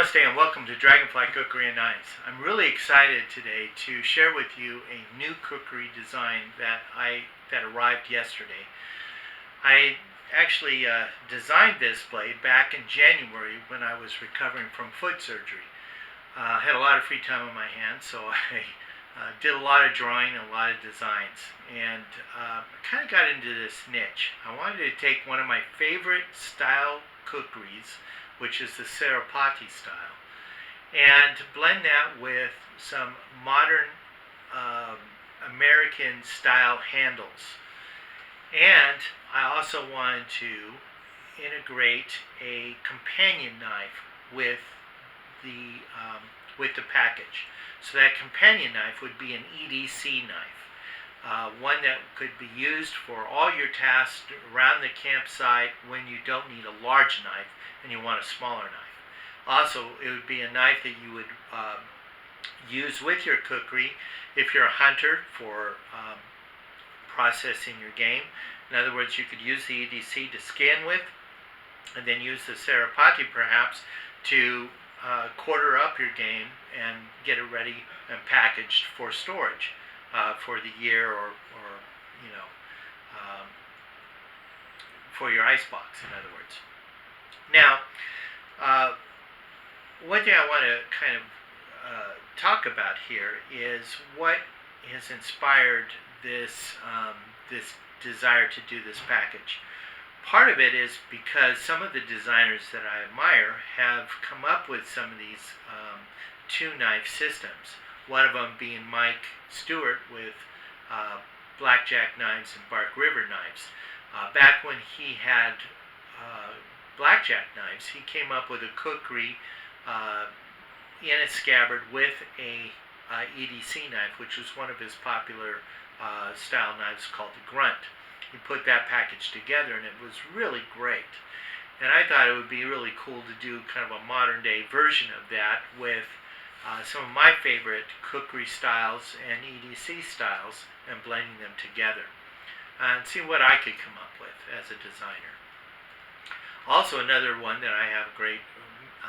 Namaste and welcome to Dragonfly Kukri and Knives. I'm really excited today to share with you a new Kukri design that arrived yesterday. I actually designed this blade back in January when I was recovering from foot surgery. I had a lot of free time on my hands, so I did a lot of drawing and a lot of designs, and kind of got into this niche. I wanted to take one of my favorite style Kukris, which is the Sirupate style, and blend that with some modern American style handles. And I also wanted to integrate a companion knife with the package. So that companion knife would be an EDC knife, one that could be used for all your tasks around the campsite when you don't need a large knife and you want a smaller knife. Also, it would be a knife that you would use with your Kukri if you're a hunter for processing your game. In other words, you could use the EDC to scan with, and then use the Sirupate perhaps to quarter up your game and get it ready and packaged for storage for the year, or you know, for your icebox, in other words. Now, one thing I want to kind of talk about here is what has inspired this desire to do this package. Part of it is because some of the designers that I admire have come up with some of these two knife systems. One of them being Mike Stewart with Blackjack knives and Bark River knives. Back when he had Blackjack knives, he came up with a Kukri in a scabbard with a EDC knife, which was one of his popular style knives called the Grunt. He put that package together and it was really great. And I thought it would be really cool to do kind of a modern day version of that with some of my favorite Kukri styles and EDC styles and blending them together and see what I could come up with as a designer. Also, another one that I have a great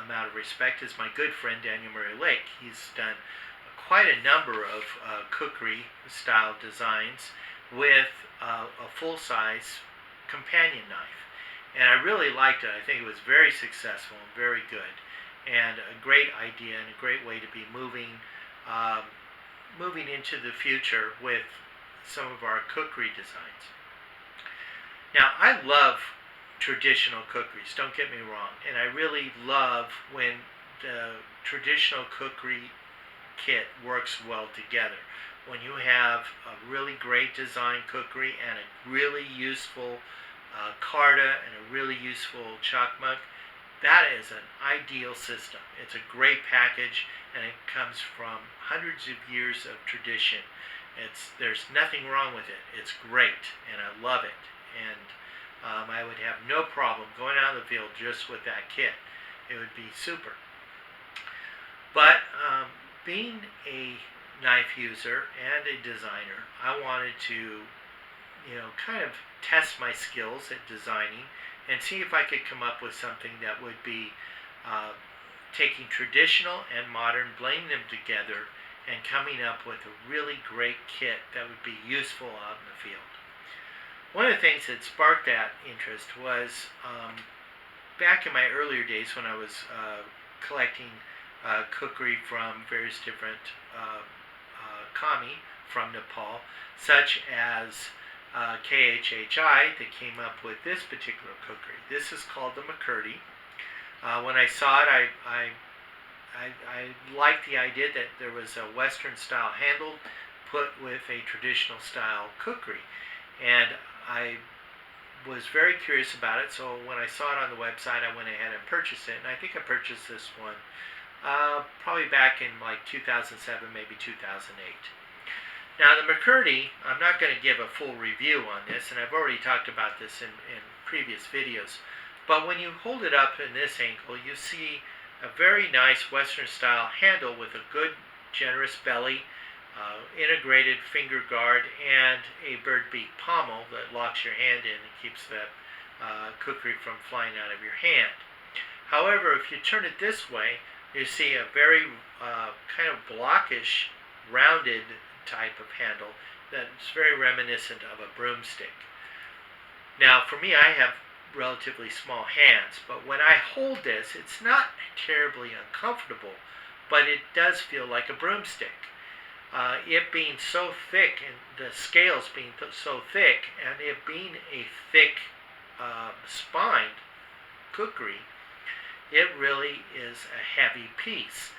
amount of respect is my good friend Daniel Murray Lake. He's done quite a number of Kukri style designs with a full-size companion knife, and I really liked it. I think it was very successful and very good, and a great idea and a great way to be moving into the future with some of our Kukri designs. Now, I love traditional Kukris, don't get me wrong, and I really love when the traditional Kukri kit works well together. When you have a really great design Kukri and a really useful Karta and a really useful Chakmak, that is an ideal system. It's a great package, and it comes from hundreds of years of tradition. There's nothing wrong with it. It's great, and I love it. And I would have no problem going out in the field just with that kit. It would be super. But being a knife user and a designer, I wanted to, kind of test my skills at designing and see if I could come up with something that would be taking traditional and modern, blending them together, and coming up with a really great kit that would be useful out in the field. One of the things that sparked that interest was back in my earlier days when I was collecting Kukri from various different kami from Nepal, such as KHHI, that came up with this particular Kukri. This is called the McCurdy. When I saw it, I liked the idea that there was a Western style handle put with a traditional style Kukri, and I was very curious about it. So when I saw it on the website, I went ahead and purchased it, and I think I purchased this one probably back in like 2007, maybe 2008. Now the McCurdy, I'm not going to give a full review on this, and I've already talked about this in previous videos, but when you hold it up in this angle, you see a very nice Western style handle with a good generous belly, integrated finger guard, and a bird beak pommel that locks your hand in and keeps that Kukri from flying out of your hand. However, if you turn it this way, you see a very kind of blockish, rounded type of handle that's very reminiscent of a broomstick. Now, for me, I have relatively small hands, but when I hold this, it's not terribly uncomfortable, but it does feel like a broomstick. It being so thick, and the scales being so thick, and it being a thick spined kukri, it really is a heavy piece,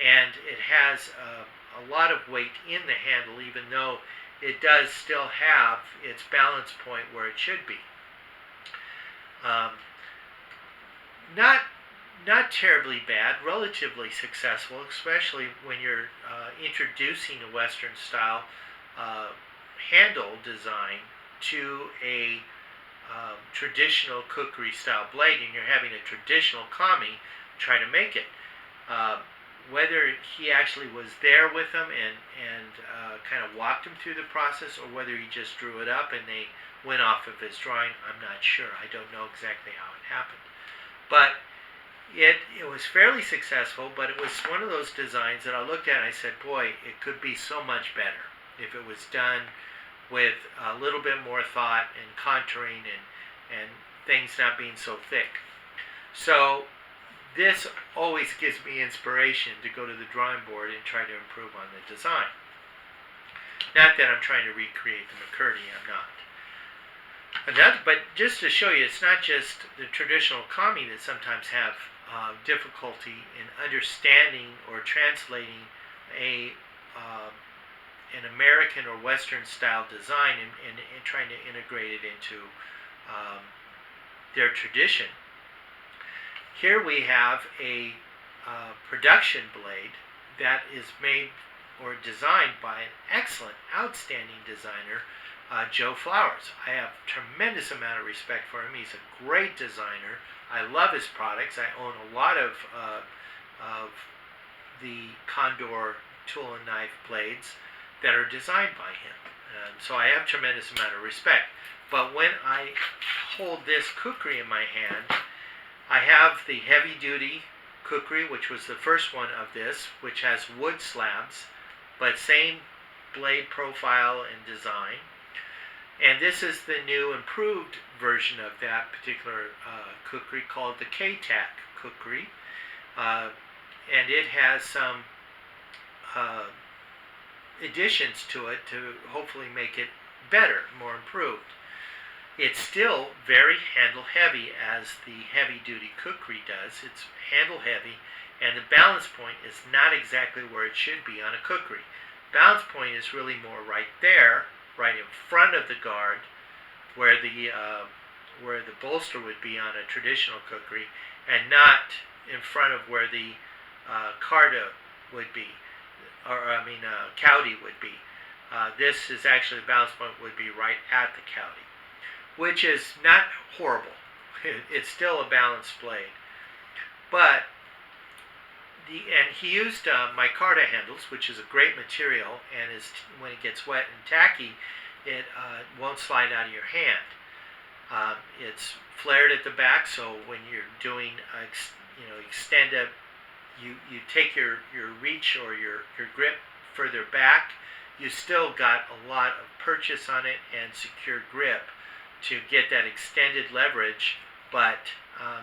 and it has a lot of weight in the handle, even though it does still have its balance point where it should be. Not terribly bad, relatively successful, especially when you're introducing a Western style handle design to a traditional kukri style blade, and you're having a traditional kami try to make it. Whether he actually was there with them and kind of walked him through the process, or whether he just drew it up and they went off of his drawing, I'm not sure. I don't know exactly how it happened. But it was fairly successful, but it was one of those designs that I looked at and I said, boy, it could be so much better if it was done with a little bit more thought and contouring and things not being so thick. So this always gives me inspiration to go to the drawing board and try to improve on the design. Not that I'm trying to recreate the McCurdy, I'm not. But just to show you, it's not just the traditional kami that sometimes have difficulty in understanding or translating an American or Western style design and trying to integrate it into their tradition. Here we have a production blade that is made or designed by an excellent, outstanding designer, Joe Flowers. I have a tremendous amount of respect for him. He's a great designer. I love his products. I own a lot of the Condor tool and knife blades that are designed by him. So I have a tremendous amount of respect. But when I hold this kukri in my hand, I have the heavy-duty kukri, which was the first one of this, which has wood slabs, but same blade profile and design. And this is the new improved version of that particular kukri called the K-Tac kukri. And it has some additions to it to hopefully make it better, more improved. It's still very handle heavy as the heavy duty kukri does. It's handle heavy, and the balance point is not exactly where it should be on a kukri. Balance point is really more right there, right in front of the guard, where the bolster would be on a traditional kukri, and not in front of where the karda would be, Kaudi would be. This is actually, the balance point would be right at the Kaudi, which is not horrible. It's still a balanced blade. But he used micarta handles, which is a great material, and when it gets wet and tacky, it won't slide out of your hand. It's flared at the back, so when you're doing extend you take your reach or your grip further back, you still got a lot of purchase on it and secure grip to get that extended leverage, but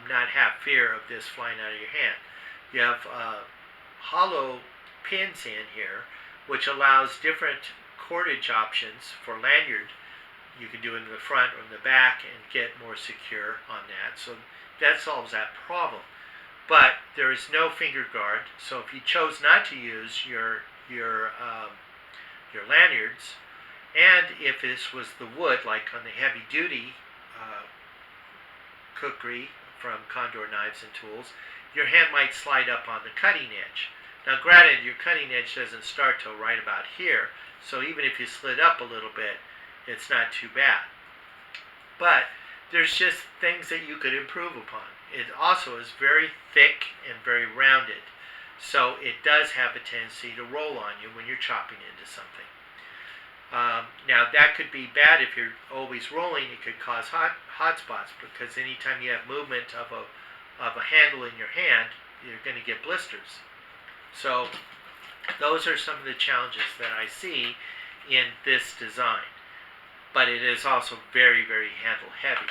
not have fear of this flying out of your hand. You have hollow pins in here, which allows different cordage options for lanyard. You can do it in the front or in the back and get more secure on that. So that solves that problem. But there is no finger guard, so if you chose not to use your lanyards, and if this was the wood, like on the heavy-duty kukri from Condor Knives and Tools, your hand might slide up on the cutting edge. Now granted, your cutting edge doesn't start till right about here, so even if you slid up a little bit, it's not too bad. But there's just things that you could improve upon. It also is very thick and very rounded, so it does have a tendency to roll on you when you're chopping into something. Now that could be bad if you're always rolling. It could cause hot spots, because anytime you have movement of a handle in your hand, you're going to get blisters. So those are some of the challenges that I see in this design. But it is also very, very handle heavy.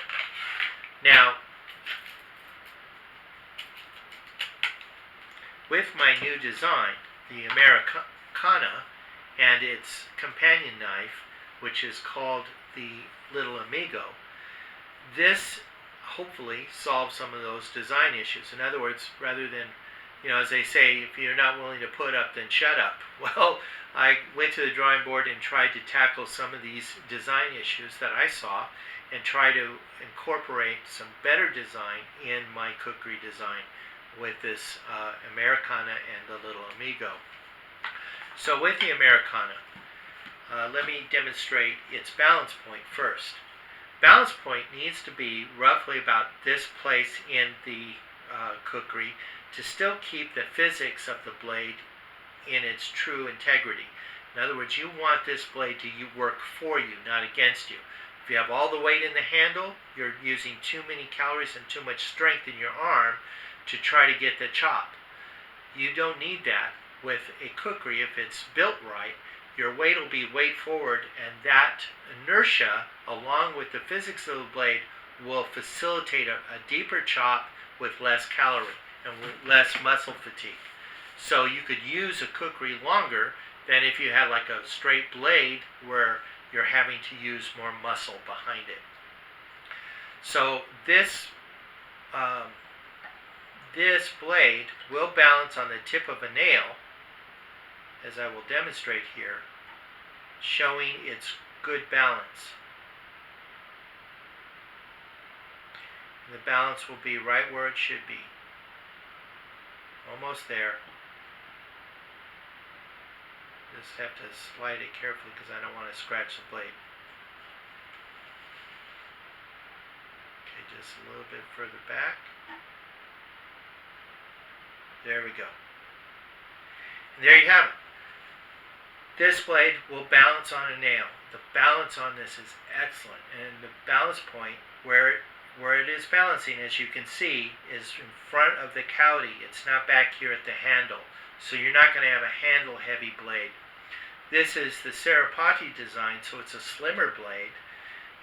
Now, with my new design, the Americana and its companion knife, which is called the Little Amigo, this hopefully solves some of those design issues. In other words, rather than, as they say, if you're not willing to put up, then shut up. Well, I went to the drawing board and tried to tackle some of these design issues that I saw and try to incorporate some better design in my Kukri design with this Americana and the Little Amigo. So with the Americana, let me demonstrate its balance point first. Balance point needs to be roughly about this place in the Kukri to still keep the physics of the blade in its true integrity. In other words, you want this blade to work for you, not against you. If you have all the weight in the handle, you're using too many calories and too much strength in your arm to try to get the chop. You don't need that with a Kukri. If it's built right, your weight will be weight forward, and that inertia, along with the physics of the blade, will facilitate a deeper chop with less calorie and with less muscle fatigue. So you could use a Kukri longer than if you had like a straight blade where you're having to use more muscle behind it. So this blade will balance on the tip of a nail, as I will demonstrate here, showing its good balance. And the balance will be right where it should be. Almost there. Just have to slide it carefully because I don't want to scratch the blade. Okay, just a little bit further back. There we go. And there you have it. This blade will balance on a nail. The balance on this is excellent. And the balance point where it is balancing, as you can see, is in front of the cowdy. It's not back here at the handle. So you're not going to have a handle heavy blade. This is the Sirupate design, so it's a slimmer blade,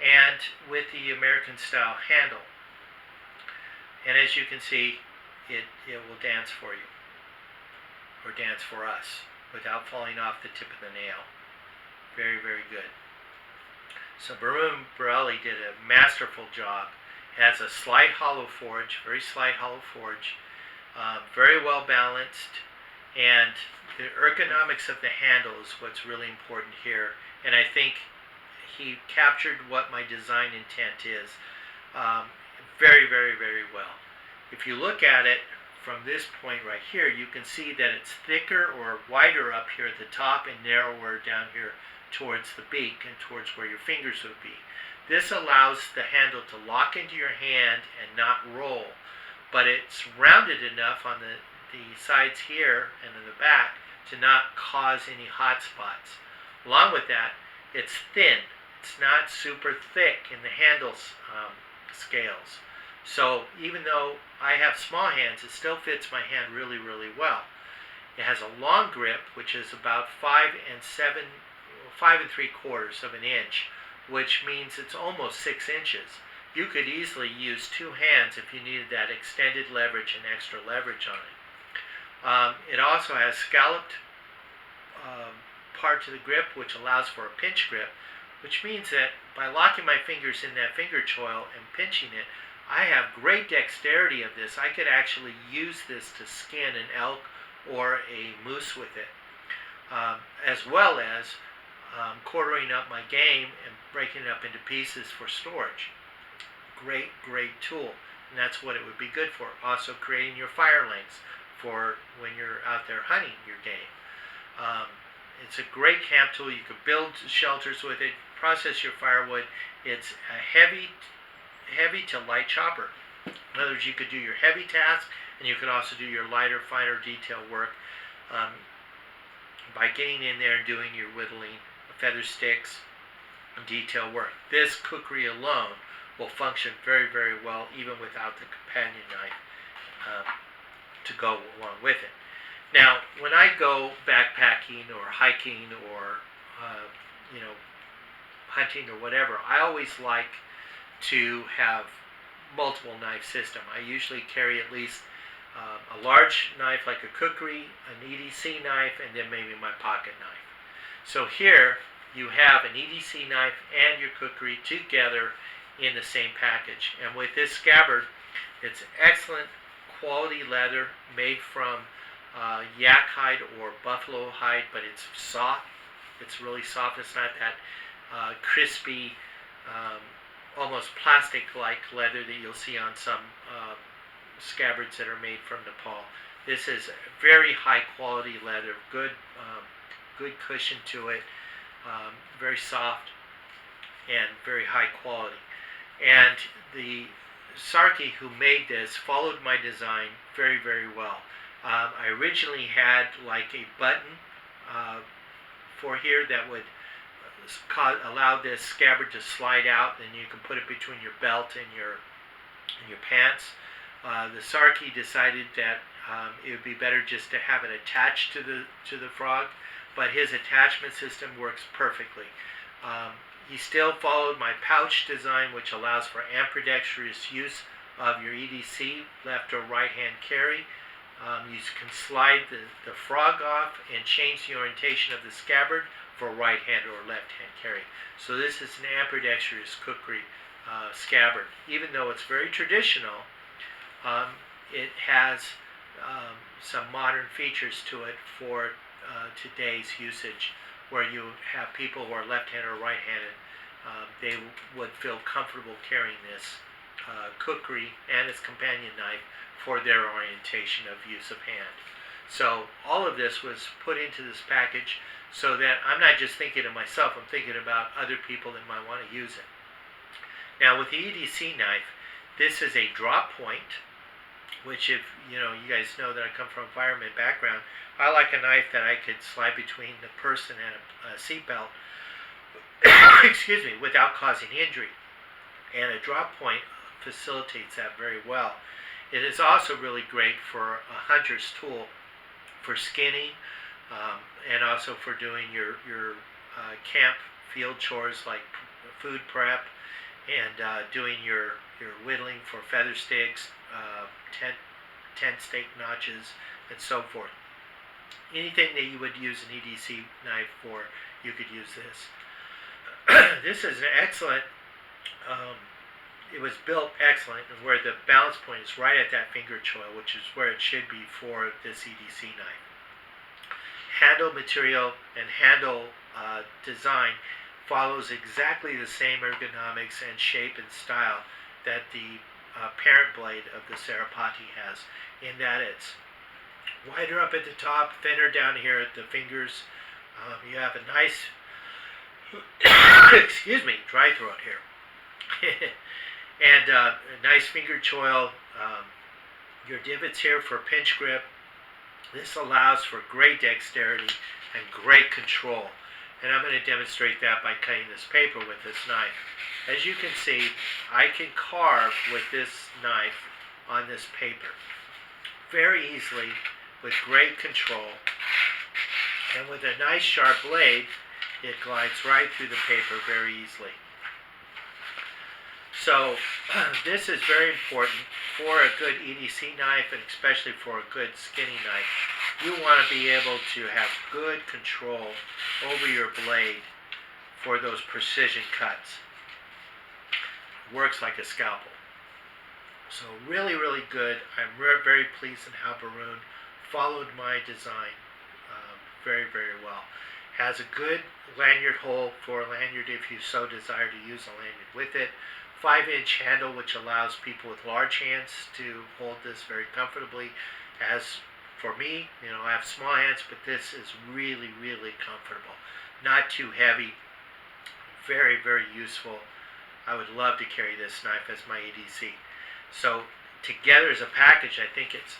and with the American style handle. And as you can see, it will dance for you, or dance for us, without falling off the tip of the nail. Very, very good. So Barun Baraili did a masterful job. It has a slight hollow forge, very slight hollow forge, very well balanced, and the ergonomics of the handle is what's really important here. And I think he captured what my design intent is very, very, very well. If you look at it from this point right here, you can see that it's thicker or wider up here at the top and narrower down here towards the beak and towards where your fingers would be. This allows the handle to lock into your hand and not roll, but it's rounded enough on the sides here and in the back to not cause any hot spots. Along with that, it's thin. It's not super thick in the handles scales. So even though I have small hands, it still fits my hand really, really well. It has a long grip, which is about 5 3/4 of an inch, which means it's almost 6 inches. You could easily use 2 hands if you needed that extended leverage and extra leverage on it. It also has scalloped part to the grip, which allows for a pinch grip, which means that by locking my fingers in that finger choil and pinching it, I have great dexterity of this. I could actually use this to skin an elk or a moose with it, as well as quartering up my game and breaking it up into pieces for storage. Great, great tool, and that's what it would be good for. Also creating your fire lengths for when you're out there hunting your game. It's a great camp tool. You could build shelters with it, process your firewood. It's a heavy to light chopper. In other words, you could do your heavy tasks, and you could also do your lighter, finer detail work by getting in there and doing your whittling, feather sticks, detail work. This Kukri alone will function very, very well even without the companion knife. to go along with it. Now, when I go backpacking or hiking or you know, hunting or whatever, I always like to have multiple knife system. I usually carry at least a large knife like a Kukri, an EDC knife, and then maybe my pocket knife. So here you have an EDC knife and your Kukri together in the same package. And with this scabbard, it's excellent quality leather made from yak hide or buffalo hide, but it's soft. It's really soft. It's not that crispy, almost plastic-like leather that you'll see on some scabbards that are made from Nepal. This is very high-quality leather, good cushion to it, very soft and very high quality. And the Sarki who made this followed my design very, very well. I originally had like a button for here that would allow this scabbard to slide out, and you can put it between your belt and your pants. The Sarki decided that it would be better just to have it attached to the frog, but his attachment system works perfectly. He still followed my pouch design, which allows for ambidextrous use of your EDC, left or right hand carry. You can slide the frog off and change the orientation of the scabbard for right hand or left hand carry. So this is an ambidextrous Khukri scabbard. Even though it's very traditional, it has some modern features to it for today's usage, where you have people who are left-handed or right-handed. They would feel comfortable carrying this Khukri and its companion knife for their orientation of use of hand. So all of this was put into this package so that I'm not just thinking of myself, I'm thinking about other people that might want to use it. Now with the EDC knife, this is a drop point, which if you guys know that I come from a fireman background, I like a knife that I could slide between the person and a seatbelt excuse me, without causing injury. And a drop point facilitates that very well. It is also really great for a hunter's tool for skinning, and also for doing your camp field chores like food prep, and doing your whittling for feather sticks, tent stake notches, and so forth. Anything that you would use an EDC knife for, you could use this. This is an excellent, it was built excellent, and where the balance point is right at that finger choil, which is where it should be for this EDC knife. Handle material and handle design follows exactly the same ergonomics and shape and style that the parent blade of the Sirupate has, in that it's wider up at the top, thinner down here at the fingers. You have a nice excuse me, dry throat here and a nice finger choil. Your divots here for pinch grip. This allows for great dexterity and great control, and I'm going to demonstrate that by cutting this paper with this knife. As you can see, I can carve with this knife on this paper very easily with great control, and with a nice sharp blade it glides right through the paper very easily. So this is very important for a good EDC knife, and especially for a good skinning knife. You want to be able to have good control over your blade for those precision cuts. Works like a scalpel. So really, really good. I'm very pleased in how Barun followed my design very, very well. Has a good lanyard hole for a lanyard if you so desire to use a lanyard with it. 5-inch handle, which allows people with large hands to hold this very comfortably. As for me, I have small hands, but this is really, really comfortable. Not too heavy. Very, very useful. I would love to carry this knife as my EDC. So together as a package, I think it's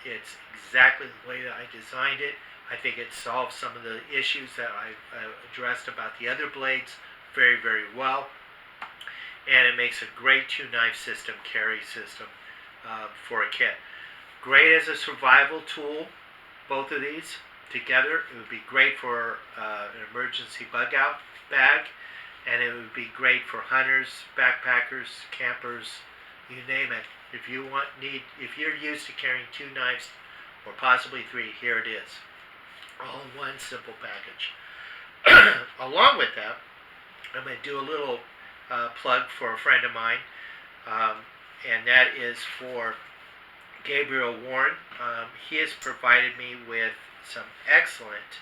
exactly the way that I designed it. I think it solves some of the issues that I've addressed about the other blades very, very well. And it makes a great 2-knife system, carry system for a kit. great as a survival tool, both of these together. It would be great for an emergency bug out bag, and it would be great for hunters, backpackers, campers, you name it. If you're used to carrying 2 knives or possibly 3, here it is, all in one simple package. Along with that, I'm going to do a little plug for a friend of mine, and that is for Gabriel Warren. He has provided me with some excellent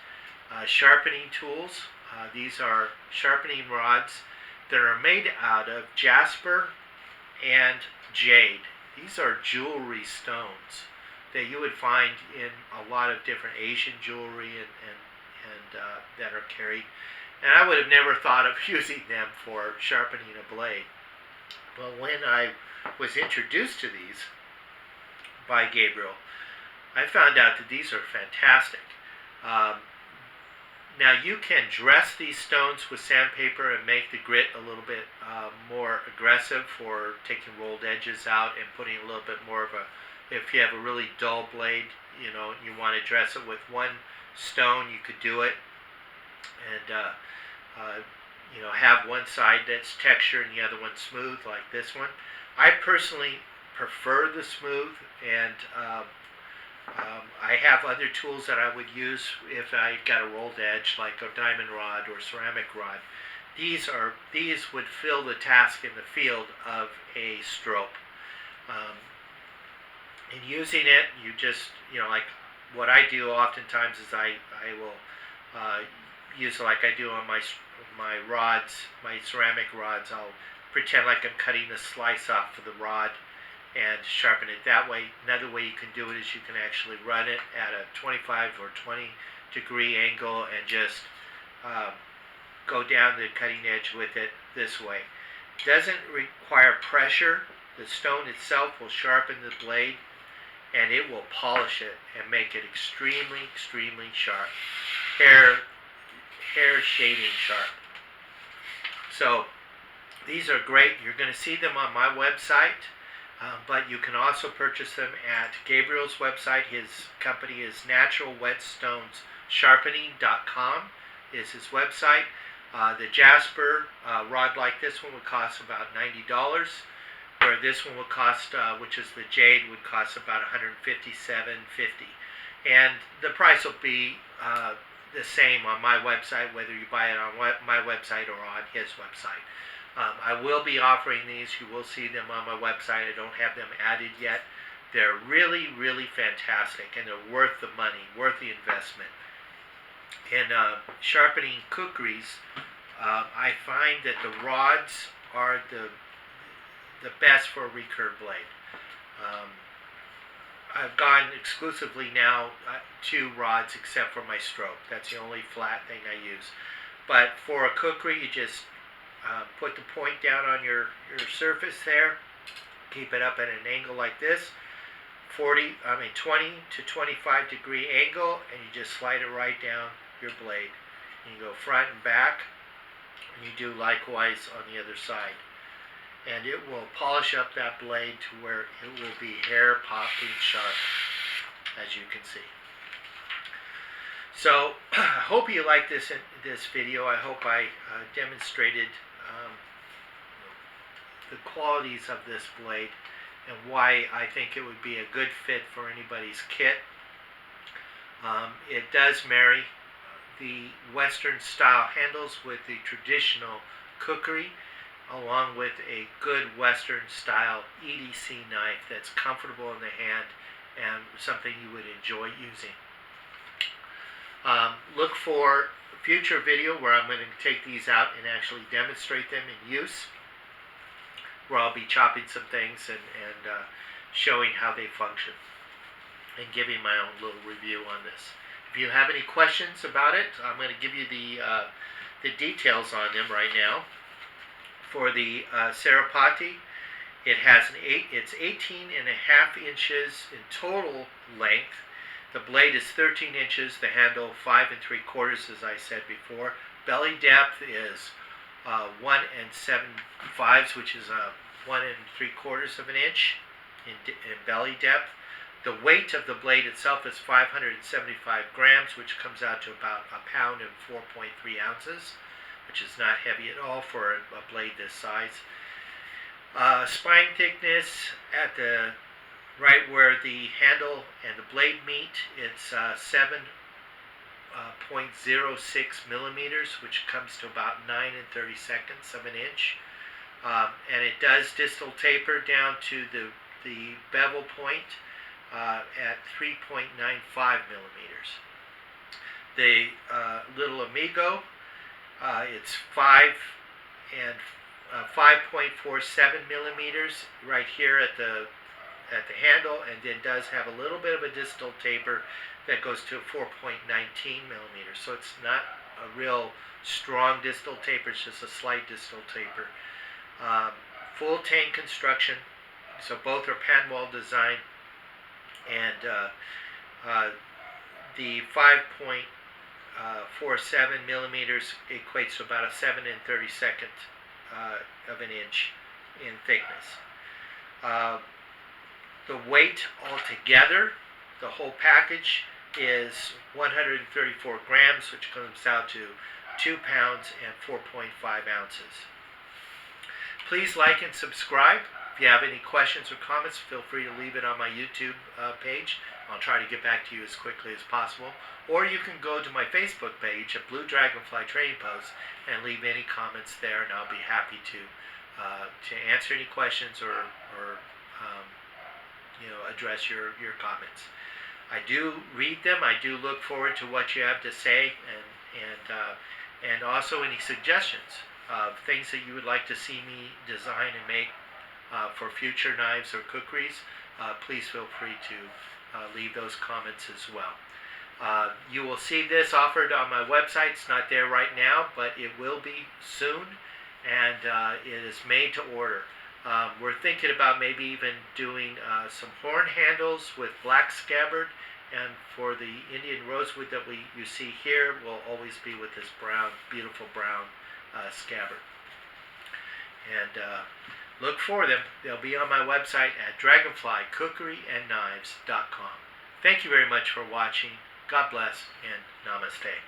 sharpening tools. These are sharpening rods that are made out of jasper and jade. These are jewelry stones that you would find in a lot of different Asian jewelry and that are carried. And I would have never thought of using them for sharpening a blade. But when I was introduced to these by Gabriel, I found out that these are fantastic. Now you can dress these stones with sandpaper and make the grit a little bit more aggressive for taking rolled edges out and putting a little bit more of a, if you have a really dull blade, you want to dress it with one stone, you could do it. And have one side that's texture and the other one smooth, like this one. I personally prefer the smooth, and I have other tools that I would use if I got a rolled edge, like a diamond rod or ceramic rod. These would fill the task in the field of a strobe. In using it, you just, like what I do oftentimes is I will use, like I do on my rods, my ceramic rods. I'll pretend like I'm cutting a slice off of the rod and sharpen it that way. Another way you can do it is you can actually run it at a 25 or 20 degree angle and just go down the cutting edge with it this way. It doesn't require pressure. The stone itself will sharpen the blade, and it will polish it and make it extremely, extremely sharp. Hair shading sharp. So these are great. You're going to see them on my website, but you can also purchase them at Gabriel's website. His company is naturalwhetstonesharpening.com is his website. The jasper rod like this one would cost about $90, where this one would cost, which is the jade, would cost about $157.50. And the price will be the same on my website, whether you buy it on my website or on his website. I will be offering these. You will see them on my website. I don't have them added yet. They're really, really fantastic, and they're worth the money, worth the investment. In sharpening kukris, I find that the rods are the best for a recurve blade. I've gone exclusively now to rods except for my stroke. That's the only flat thing I use. But for a kukri, you just put the point down on your surface there, keep it up at an angle like this, 20 to 25 degree angle, and you just slide it right down your blade. And you go front and back, and you do likewise on the other side. And it will polish up that blade to where it will be hair popping sharp, as you can see. So I hope you like this video. I hope I demonstrated the qualities of this blade and why I think it would be a good fit for anybody's kit. It does marry the Western style handles with the traditional kukri, along with a good Western style EDC knife that's comfortable in the hand and something you would enjoy using. Look for a future video where I'm going to take these out and actually demonstrate them in use, where I'll be chopping some things and showing how they function and giving my own little review on this. If you have any questions about it, I'm going to give you the details on them right now. For the Sirupate, it's 18.5 inches in total length. The blade is 13 inches, the handle 5 3/4, as I said before. Belly depth is 1 7/5, which is 1 3/4 of an inch in belly depth. The weight of the blade itself is 575 grams, which comes out to about a pound and 4.3 ounces, which is not heavy at all for a blade this size. Spine thickness at the right where the handle and the blade meet, it's 7.06 millimeters, which comes to about 9 32 of an inch. And it does distal taper down to the bevel point at 3.95 millimeters. The little Amigo, it's 5.47 millimeters right here at the handle, and then does have a little bit of a distal taper that goes to 4.19 millimeters. So it's not a real strong distal taper, it's just a slight distal taper. Full tank construction, so both are pan wall design, and the 5.47 millimeters equates to about a 7 32 of an inch in thickness. The weight altogether, the whole package, is 134 grams, which comes out to 2 pounds and 4.5 ounces. Please like and subscribe. If you have any questions or comments, feel free to leave it on my YouTube page. I'll try to get back to you as quickly as possible. Or you can go to my Facebook page at Blue Dragonfly Training Post and leave any comments there, and I'll be happy to answer any questions or address your comments. I do read them. I do look forward to what you have to say, and also any suggestions of things that you would like to see me design and make for future knives or kukris. Please feel free to leave those comments as well. You will see this offered on my website. It's not there right now, but it will be soon, and it is made to order. We're thinking about maybe even doing some horn handles with black scabbard, and for the Indian rosewood that you see here will always be with this brown, beautiful brown scabbard. And look for them. They'll be on my website at dragonflycookeryandknives.com. Thank you very much for watching. God bless, and namaste.